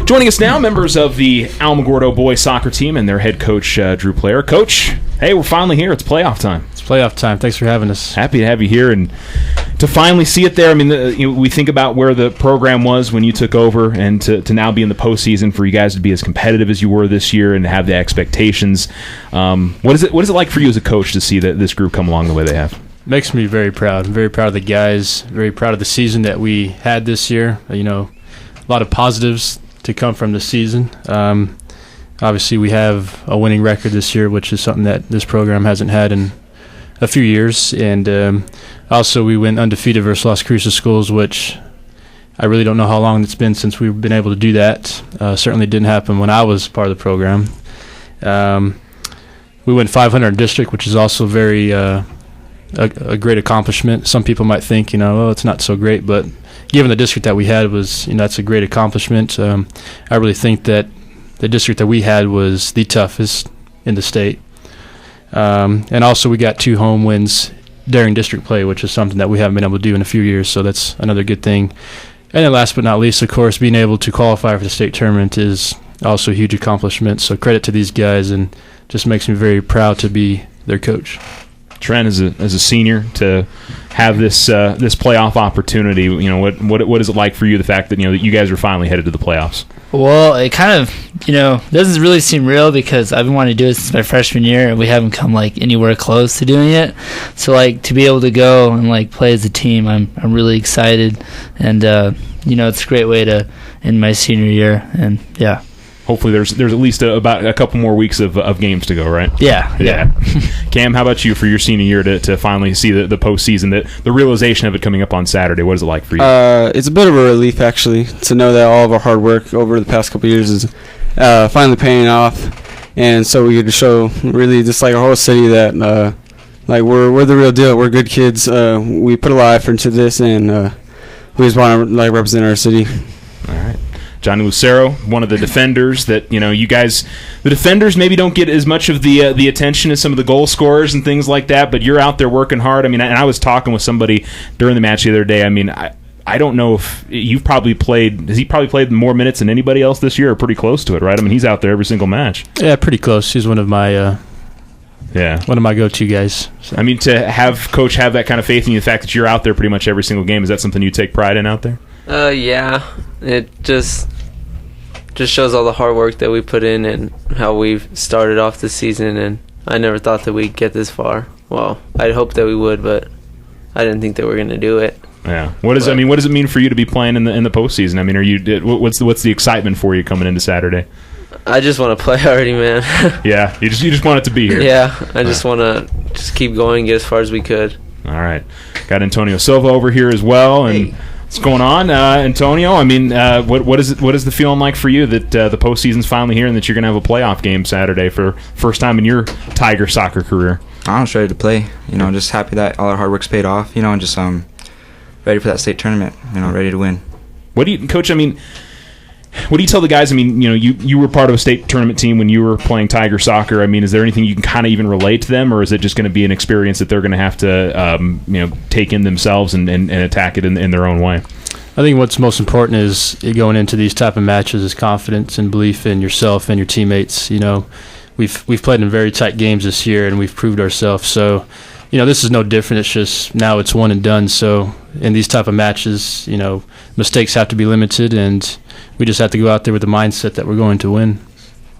Joining us now, members of the Alamogordo boys soccer team and their head coach, Drew Plair. Coach, hey, we're finally here. It's playoff time. It's playoff time. Thanks for having us. Happy to have you here and to finally see it there. I mean, we think about where the program was when you took over, and to now be in the postseason, for you guys to be as competitive as you were this year and to have the expectations. What is it like for you as a coach to see this group come along the way they have? Makes me very proud. I'm very proud of the guys, very proud of the season that we had this year. A lot of positives to come from the season. Obviously, we have a winning record this year, which is something that this program hasn't had in a few years. And also, we went undefeated versus Las Cruces schools, which I really don't know how long it's been since we've been able to do that. Certainly didn't happen when I was part of the program. We went 500 in district, which is also very a great accomplishment. Some people might think, it's not so great, but given the district that we had, that's a great accomplishment. I really think that the district that we had was the toughest in the state. And also we got 2 home wins during district play, which is something that we haven't been able to do in a few years, so that's another good thing. And then last but not least, of course, being able to qualify for the state tournament is also a huge accomplishment, so credit to these guys, and just makes me very proud to be their coach. Trent, as a senior, to have this playoff opportunity, what is it like for you, the fact that that you guys are finally headed to the playoffs? Well, it kind of doesn't really seem real because I've been wanting to do it since my freshman year, and we haven't come anywhere close to doing it. So to be able to go and play as a team, I'm really excited, and it's a great way to end my senior year, and yeah. Hopefully there's at least about a couple more weeks of games to go, right? Yeah. Cam, how about you for your senior year to finally see the postseason, the realization of it coming up on Saturday? What is it like for you? It's a bit of a relief, actually, to know that all of our hard work over the past couple of years is finally paying off. And so we get to show really just our whole city that we're the real deal. We're good kids. We put a lot of effort into this, and we just want to represent our city. All right. Johnny Lucero, one of the defenders that, you guys, the defenders maybe don't get as much of the attention as some of the goal scorers and things like that, but you're out there working hard. I mean, and I was talking with somebody during the match the other day. I mean, I don't know if you've probably played, has he probably played more minutes than anybody else this year, or pretty close to it, right? I mean, he's out there every single match. Yeah, pretty close. He's one of my one of my go-to guys. So. I mean, to have Coach have that kind of faith in you, the fact that you're out there pretty much every single game, is that something you take pride in out there? Yeah, it just shows all the hard work that we put in and how we've started off the season, and I never thought that we'd get this far. Well, I'd hoped that we would, but I didn't think that we were going to do it. Yeah. What does it mean for you to be playing in the postseason? I mean, what's the excitement for you coming into Saturday? I just want to play already, man. Yeah, you just want it to be here. Yeah, I just want to just keep going and get as far as we could. All right. Got Antonio Silva over here as well, and hey. What's going on, Antonio? I mean, what is the feeling like for you that the postseason's finally here and that you're going to have a playoff game Saturday for first time in your Tiger soccer career? I'm just ready to play. Just happy that all our hard work's paid off. And just ready for that state tournament. Ready to win. What do you, Coach? I mean, what do you tell the guys? I mean, you were part of a state tournament team when you were playing Tiger soccer. I mean, is there anything you can kind of even relate to them, or is it just going to be an experience that they're going to have to, take in themselves and attack it in their own way? I think what's most important is going into these type of matches is confidence and belief in yourself and your teammates. We've played in very tight games this year, and we've proved ourselves. So, this is no different. It's just now it's one and done. So in these type of matches, mistakes have to be limited, and we just have to go out there with the mindset that we're going to win.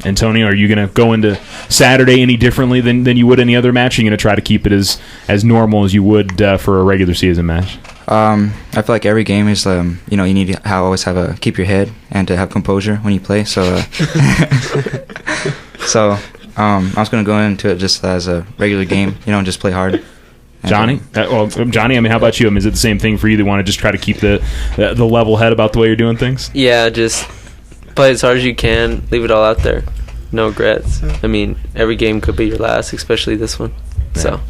Antonio, are you going to go into Saturday any differently than you would any other match? Are you going to try to keep it as normal as you would for a regular season match? I feel like every game is, you need to always keep your head and to have composure when you play. So, I was going to go into it just as a regular game, and just play hard. Johnny? Johnny, I mean, how about you? I mean, is it the same thing for you? They want to just try to keep the level head about the way you're doing things? Yeah, just play as hard as you can. Leave it all out there. No regrets. I mean, every game could be your last, especially this one. Yeah. So.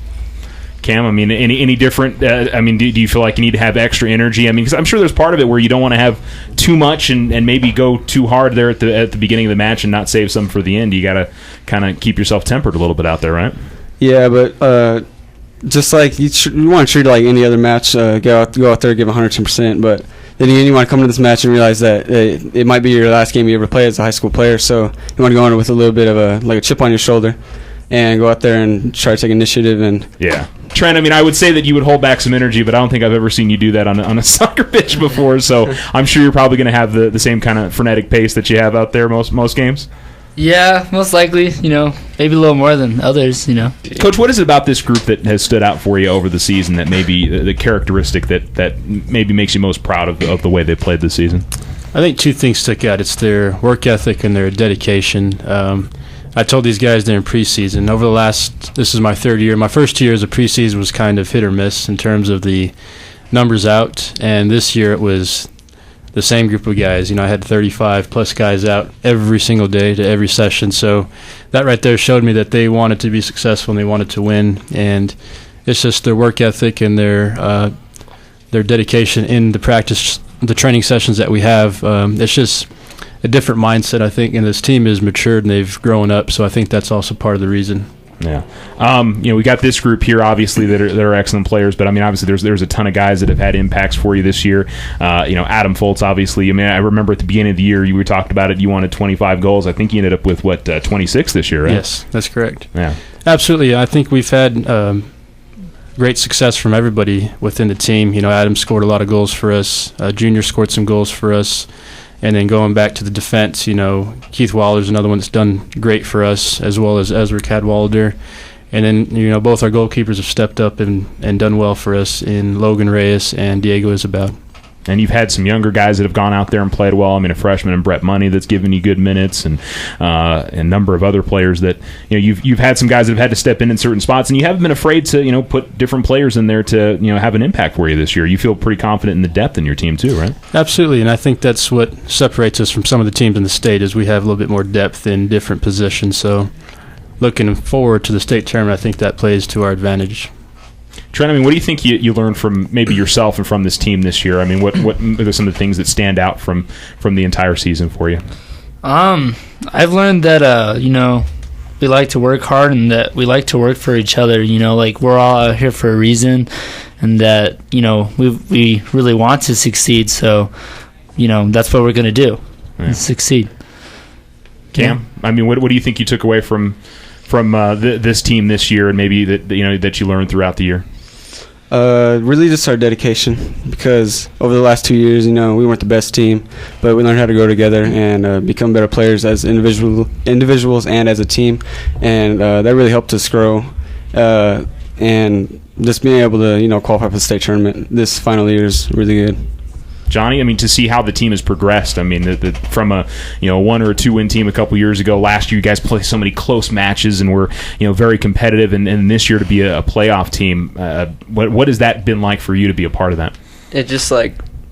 Cam, I mean, any different? I mean, do you feel like you need to have extra energy? I mean, because I'm sure there's part of it where you don't want to have too much and maybe go too hard there at the beginning of the match and not save some for the end. You got to kind of keep yourself tempered a little bit out there, right? Yeah, but just like you want to treat it like any other match, go out there, give 110%. But then you want to come to this match and realize that it might be your last game you ever play as a high school player. So you want to go in with a little bit of a chip on your shoulder and go out there and try to take initiative. And yeah. Trent, I mean, I would say that you would hold back some energy, but I don't think I've ever seen you do that on a soccer pitch before. So I'm sure you're probably going to have the same kind of frenetic pace that you have out there most games. Yeah, most likely, maybe a little more than others, Coach, what is it about this group that has stood out for you over the season that maybe the characteristic that maybe makes you most proud of the way they played this season? I think two things stick out. It's their work ethic and their dedication. I told these guys during preseason, this is my third year. My first 2 years of preseason was kind of hit or miss in terms of the numbers out, and this year it was the same group of guys. I had 35-plus guys out every single day to every session, so that right there showed me that they wanted to be successful and they wanted to win, and it's just their work ethic and their dedication in the training sessions that we have. It's just a different mindset, I think, and this team has matured and they've grown up, so I think that's also part of the reason. Yeah. We got this group here, obviously, that are excellent players, but, I mean, obviously there's a ton of guys that have had impacts for you this year. Adam Foltz, obviously. I mean, I remember at the beginning of the year, we talked about it, you wanted 25 goals. I think you ended up with, 26 this year, right? Yes, that's correct. Yeah. Absolutely. I think we've had great success from everybody within the team. Adam scored a lot of goals for us. Junior scored some goals for us. And then going back to the defense, Keith Waller's another one that's done great for us, as well as Ezra Cadwalder. And then, both our goalkeepers have stepped up and done well for us in Logan Reyes and Diego Isabel. And you've had some younger guys that have gone out there and played well. I mean, a freshman in Brett Money that's given you good minutes, and a number of other players that you've had some guys that have had to step in certain spots, and you haven't been afraid to put different players in there to have an impact for you this year. You feel pretty confident in the depth in your team too, right? Absolutely, and I think that's what separates us from some of the teams in the state is we have a little bit more depth in different positions. So, looking forward to the state tournament, I think that plays to our advantage. Trent, I mean, what do you think you learned from maybe yourself and from this team this year? I mean, what are some of the things that stand out from the entire season for you? I've learned that we like to work hard and that we like to work for each other. We're all out here for a reason, and that we really want to succeed. So that's what we're going to do, succeed. Cam, I mean, what do you think you took away from this team this year, and maybe that you learned throughout the year? Really just our dedication, because over the last 2 years, we weren't the best team, but we learned how to grow together and become better players as individuals and as a team, and that really helped us grow. And just being able to qualify for the state tournament this final year is really good. Johnny, I mean, to see how the team has progressed. I mean, from a 1 or a 2 win team a couple years ago. Last year, you guys played so many close matches and were very competitive. And this year to be a playoff team, what has that been like for you to be a part of that? It just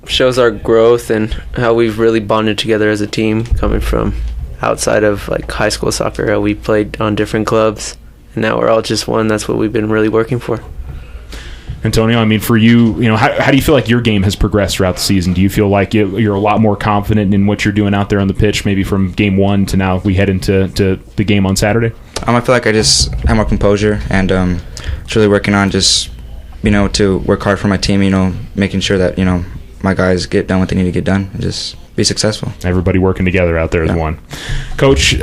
shows our growth and how we've really bonded together as a team, coming from outside of high school soccer. How we played on different clubs, and now we're all just one. That's what we've been really working for. Antonio, I mean, for you, how do you feel like your game has progressed throughout the season? Do you feel like you're a lot more confident in what you're doing out there on the pitch, maybe from game one to now we head into the game on Saturday? I feel like I just have more composure, and just really working on just, to work hard for my team, making sure that, my guys get done what they need to get done and just be successful. Everybody working together out there as one. Coach,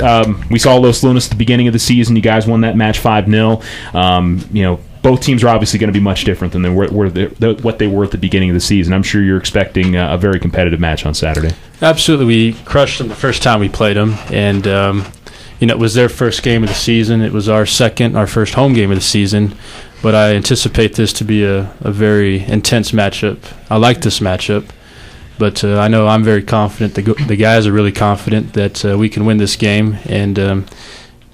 we saw Los Lunas at the beginning of the season. You guys won that match 5-0. Both teams are obviously going to be much different than what they were at the beginning of the season. I'm sure you're expecting a very competitive match on Saturday. Absolutely. We crushed them the first time we played them, and it was their first game of the season. It was our first home game of the season, but I anticipate this to be a very intense matchup. I like this matchup, but I know I'm very confident. The guys are really confident that we can win this game, and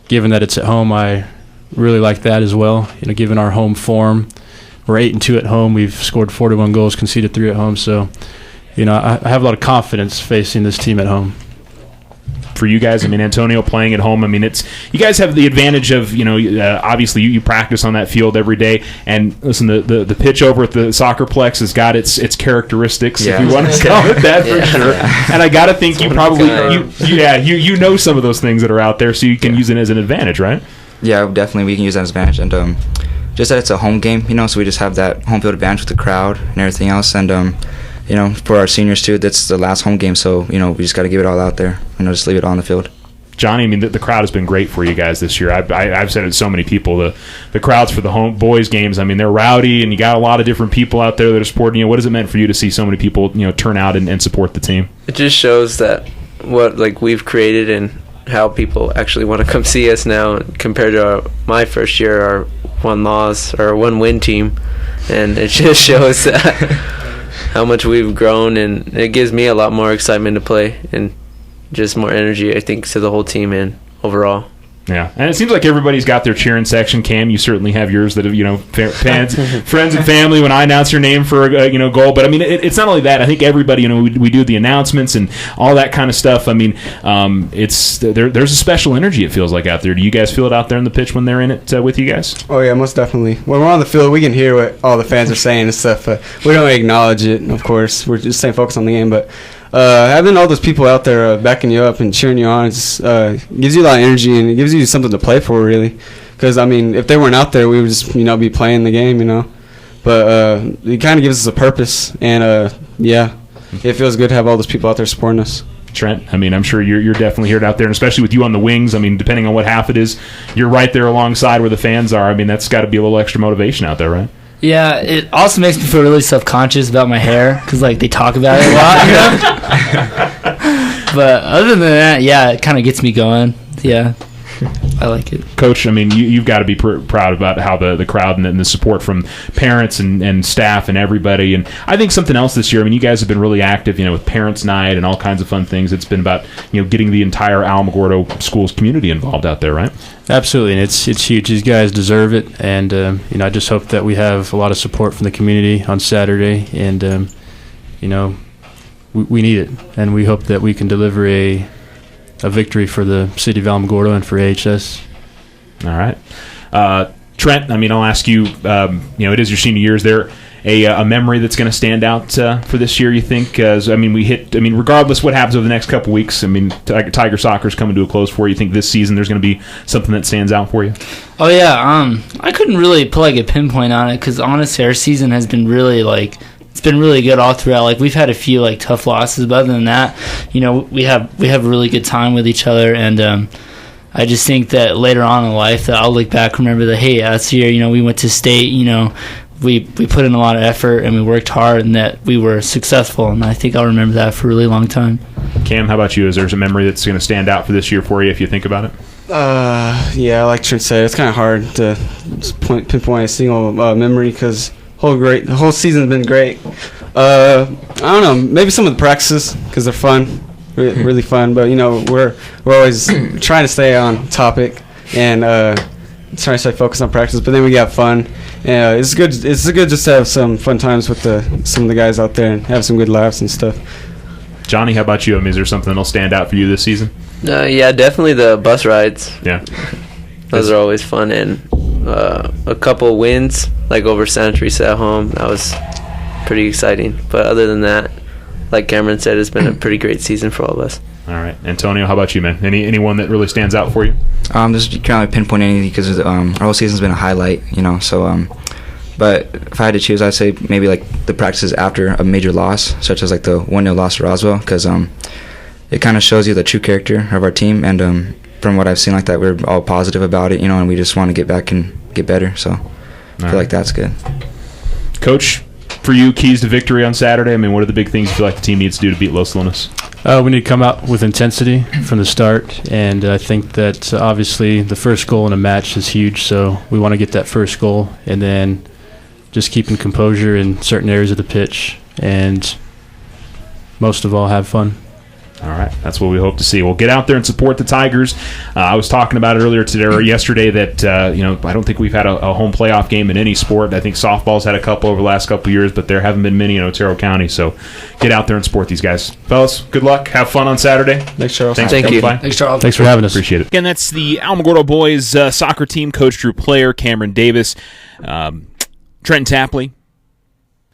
given that it's at home, I really like that as well. Given our home form, we're 8-2 at home. We've scored 41 goals, conceded 3 at home. So, I have a lot of confidence facing this team at home. For you guys, I mean, Antonio playing at home, I mean, you guys have the advantage of, obviously you practice on that field every day, and listen, the pitch over at the Soccerplex has got its characteristics, if you want to call it that, for sure. And I got to think you probably, you know some of those things that are out there, so you can use it as an advantage, right? Yeah, definitely we can use that as an advantage, and just that it's a home game, so we just have that home field advantage with the crowd and everything else, and for our seniors too, that's the last home game, so we just got to give it all out there, just leave it all on the field. Johnny, I mean, the crowd has been great for you guys this year. I've said it to so many people. The crowds for the home boys games, I mean, they're rowdy, and you got a lot of different people out there that are supporting you. What has it meant for you to see so many people, turn out and support the team? It just shows that what we've created and how people actually want to come see us now compared to my first year, our one win team, and it just shows that how much we've grown, and it gives me a lot more excitement to play and just more energy, I think, to the whole team and overall. Yeah, and it seems like everybody's got their cheering section. Cam, you certainly have yours that have, fans, friends and family when I announce your name for a goal. But I mean, it's not only that. I think everybody, we do the announcements and all that kind of stuff. I mean, there's a special energy, it feels like, out there. Do you guys feel it out there on the pitch when they're in it with you guys? Oh yeah, most definitely. When we're on the field, we can hear what all the fans are saying and stuff. We don't acknowledge it, of course. We're just staying focused on the game, but. Having all those people out there backing you up and cheering you on gives you a lot of energy, and it gives you something to play for, really. Because, I mean, if they weren't out there, we would just, be playing the game, But it kind of gives us a purpose, and, it feels good to have all those people out there supporting us. Trent, I mean, I'm sure you're definitely heard out there, and especially with you on the wings. I mean, depending on what half it is, you're right there alongside where the fans are. I mean, that's got to be a little extra motivation out there, right? Yeah, it also makes me feel really self-conscious about my hair because, they talk about it a lot, But other than that, yeah, it kind of gets me going. Yeah, I like it. Coach, I mean, you've got to be proud about how the crowd and the support from parents and staff and everybody. And I think something else this year, I mean, you guys have been really active, with Parents' Night and all kinds of fun things. It's been about, getting the entire Alamogordo schools community involved out there, right? Absolutely, and it's huge. These guys deserve it, and I just hope that we have a lot of support from the community on Saturday, and we need it, and we hope that we can deliver a victory for the city of Alamogordo and for AHS. All right, Trent. I mean, I'll ask you. It is your senior year. Is there a memory that's going to stand out for this year, you think? Regardless what happens over the next couple weeks, I mean, Tiger Soccer's coming to a close for you. You think this season there's going to be something that stands out for you? Oh, yeah. I couldn't really put a pinpoint on it because, honestly, our season has been really, it's been really good all throughout. We've had a few, tough losses, but other than that, we have a really good time with each other, and I just think that later on in life that I'll look back, remember that, hey, last year, we went to state, we put in a lot of effort and we worked hard and that we were successful, and I think I'll remember that for a really long time. Cam, how about you? Is there a memory that's going to stand out for this year for you if you think about it? Yeah, like Trent said, it's kind of hard to pinpoint a single memory because the whole season's been great. I don't know, maybe some of the practices because they're fun, really fun, but we're always trying to stay on topic and trying to stay focused on practice, but then we got fun. Yeah, it's good just to have some fun times with some of the guys out there and have some good laughs and stuff. Johnny, how about you? I mean, is there something that'll stand out for you this season? Yeah, definitely the bus rides. Yeah. Those are always fun, and a couple wins, over Santa Teresa at home. That was pretty exciting. But other than that, like Kamrynne said, it's been a pretty great season for all of us. All right. Antonio, how about you, man? Anyone that really stands out for you? Just can't really pinpoint anything because our whole season's been a highlight, so but if I had to choose, I'd say maybe the practices after a major loss, such as the 1-0 loss to Roswell, because it kind of shows you the true character of our team, and from what I've seen that, we're all positive about it, and we just want to get back and get better, so I feel like that's good. Coach, for you, keys to victory on Saturday? I mean, what are the big things you feel like the team needs to do to beat Los Lunas? We need to come out with intensity from the start, and I think that obviously the first goal in a match is huge, so we want to get that first goal, and then just keeping composure in certain areas of the pitch, and most of all, have fun. All right, that's what we hope to see. We'll get out there and support the Tigers. I was talking about it earlier today or yesterday that I don't think we've had a home playoff game in any sport. I think softball's had a couple over the last couple of years, but there haven't been many in Otero County. So get out there and support these guys, fellas. Good luck. Have fun on Saturday. Thanks, Charles. Thank you. Thanks, Charles. Thanks for having us. Appreciate it. Again, that's the Alamogordo boys soccer team. Coach Dreaux, Plair, Kamrynne Davis, Trenton Tapley,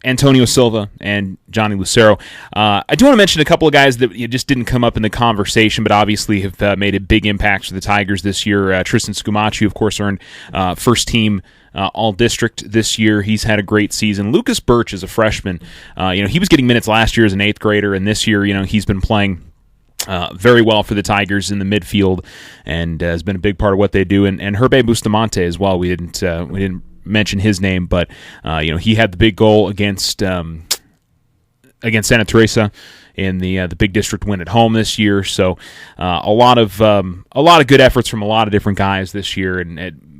Antonio Silva, and Johnny Lucero. I do want to mention a couple of guys that just didn't come up in the conversation, but obviously have made a big impact for the Tigers this year. Tristan Scumaci, of course, earned first team all district this year. He's had a great season. Lucas Birch is a freshman. He was getting minutes last year as an 8th grader, and this year, he's been playing very well for the Tigers in the midfield, and has been a big part of what they do. And Herbe Bustamante as well. We didn't mention his name, but he had the big goal against Santa Teresa in the big district win at home this year. So a lot of good efforts from a lot of different guys this year, and